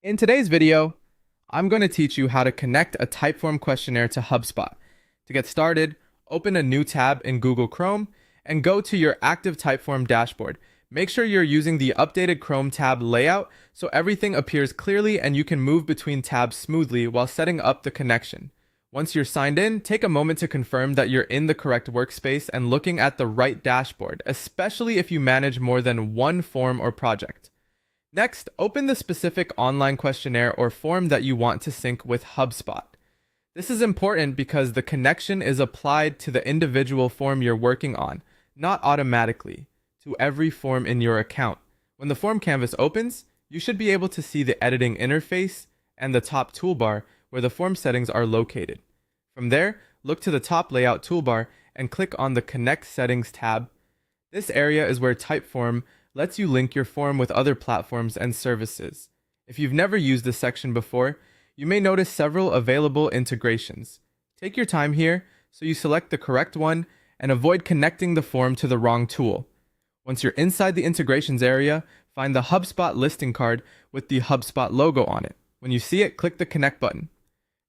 In today's video, I'm going to teach you how to connect a Typeform questionnaire to HubSpot. To get started, open a new tab in Google Chrome and go to your active Typeform dashboard. Make sure you're using the updated Chrome tab layout so everything appears clearly and you can move between tabs smoothly while setting up the connection. Once you're signed in, take a moment to confirm that you're in the correct workspace and looking at the right dashboard, especially if you manage more than one form or project. Next, open the specific online questionnaire or form that you want to sync with HubSpot. This is important because the connection is applied to the individual form you're working on, not automatically to every form in your account. When the form canvas opens, you should be able to see the editing interface and the top toolbar where the form settings are located. From there, look to the top layout toolbar and click on the Connect Settings tab. This area is where Typeform lets you link your form with other platforms and services. If you've never used this section before, you may notice several available integrations. Take your time here so you select the correct one and avoid connecting the form to the wrong tool. Once you're inside the integrations area, find the HubSpot listing card with the HubSpot logo on it. When you see it, click the Connect button.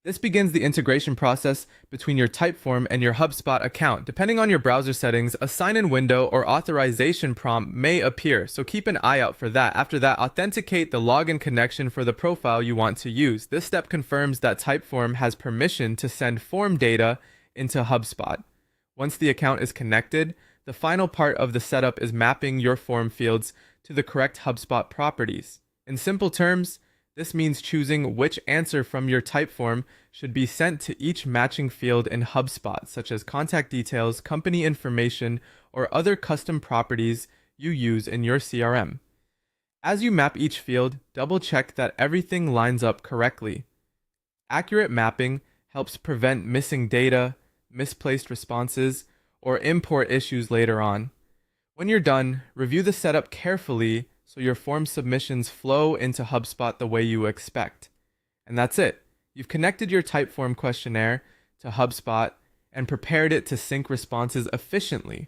This begins the integration process between your Typeform and your HubSpot account. Depending on your browser settings, a sign-in window or authorization prompt may appear, so keep an eye out for that. After that, authenticate the login connection for the profile you want to use. This step confirms that Typeform has permission to send form data into HubSpot. Once the account is connected, the final part of the setup is mapping your form fields to the correct HubSpot properties. In simple terms, this means choosing which answer from your Typeform should be sent to each matching field in HubSpot, such as contact details, company information, or other custom properties you use in your CRM. As you map each field, double-check that everything lines up correctly. Accurate mapping helps prevent missing data, misplaced responses, or import issues later on. When you're done, review the setup carefully so your form submissions flow into HubSpot the way you expect. And that's it. You've connected your Typeform questionnaire to HubSpot and prepared it to sync responses efficiently.